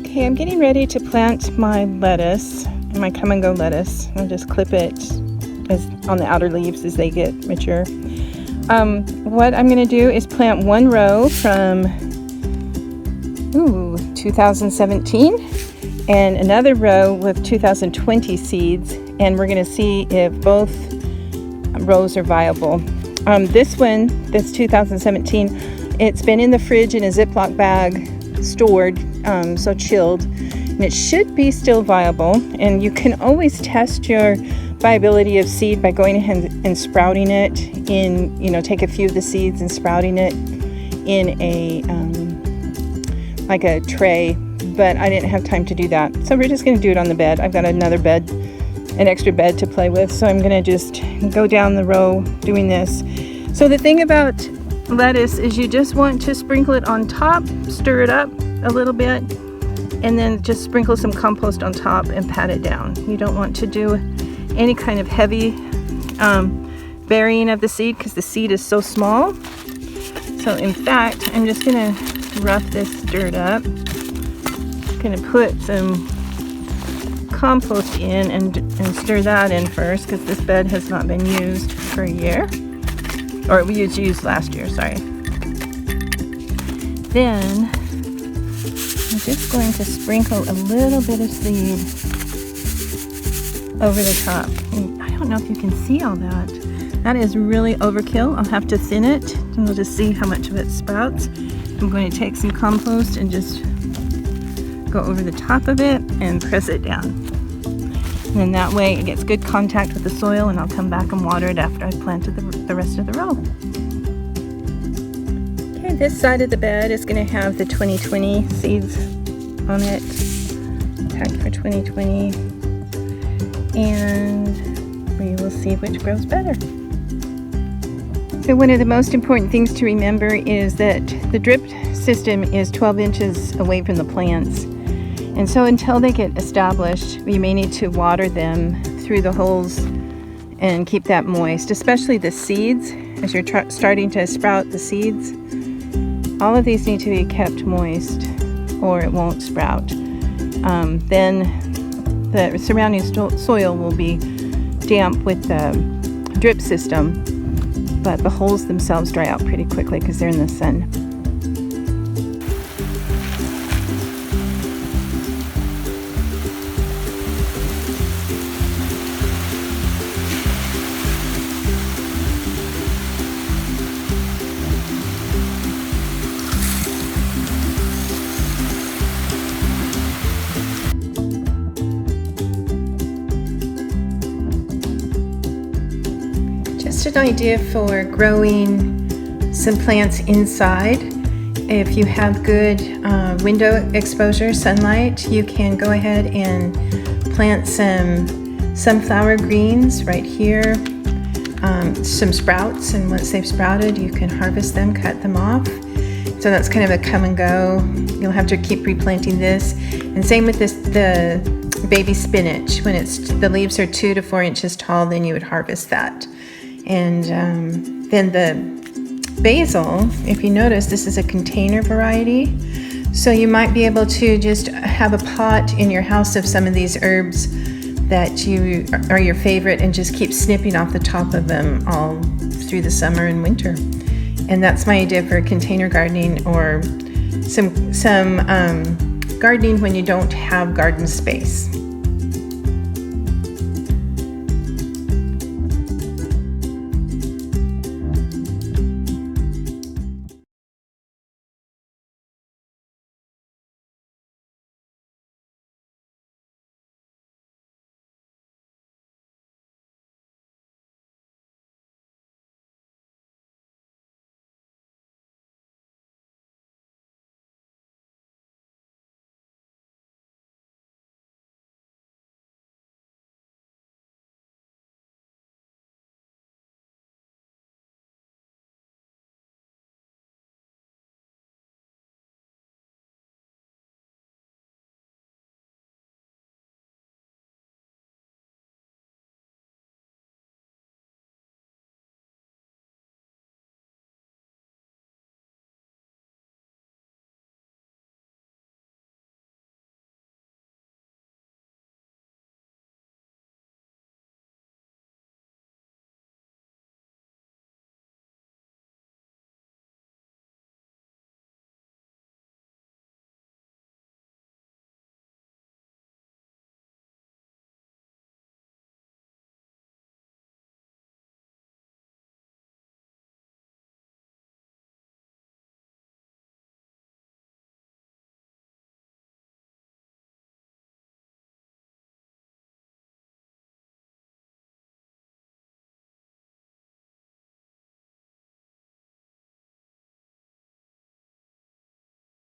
Okay, I'm getting ready to plant my lettuce, my come and go lettuce. I'll just clip it on the outer leaves as they get mature. What I'm going to do is plant one row from 2017 and another row with 2020 seeds, and we're going to see if both rows are viable. This one, this 2017, it's been in the fridge in a Ziploc bag, stored, so chilled, and it should be still viable. And you can always test your viability of seed by going ahead and sprouting it in, take a few of the seeds and sprouting it in a like a tray, but I didn't have time to do that, so we're just going to do it on the bed. I've got another bed, an extra bed to play with, so I'm going to just go down the row doing this. So the thing about lettuce is you just want to sprinkle it on top, stir it up a little bit, and then just sprinkle some compost on top and pat it down. You don't want to do any kind of heavy burying of the seed because the seed is so small. So in fact, I'm just going to rough this dirt up. Going to put some compost in and stir that in first because this bed has not been used for a year. Or we used last year, sorry. Then I'm just going to sprinkle a little bit of seed over the top. And I don't know if you can see all that. That is really overkill. I'll have to thin it and we'll just see how much of it sprouts. I'm going to take some compost and just go over the top of it and press it down. And then that way it gets good contact with the soil, and I'll come back and water it after I've planted the rest of the row. Okay, this side of the bed is going to have the 2020 seeds on it, tagged for 2020, and we will see which grows better. So one of the most important things to remember is that the drip system is 12 inches away from the plants. And so until they get established, you may need to water them through the holes and keep that moist, especially the seeds. As you're starting to sprout the seeds, all of these need to be kept moist or it won't sprout. Then the surrounding soil will be damp with the drip system, but the holes themselves dry out pretty quickly because they're in the sun. Just an idea for growing some plants inside. If you have good window exposure, sunlight, you can go ahead and plant some sunflower greens right here, some sprouts, and once they've sprouted you can harvest them, cut them off. So that's kind of a come and go. You'll have to keep replanting this. And same with this, the baby spinach. When the leaves are 2 to 4 inches tall, then you would harvest that. And then the basil, if you notice, this is a container variety. So you might be able to just have a pot in your house of some of these herbs that are your favorite and just keep snipping off the top of them all through the summer and winter. And that's my idea for container gardening, or some gardening when you don't have garden space.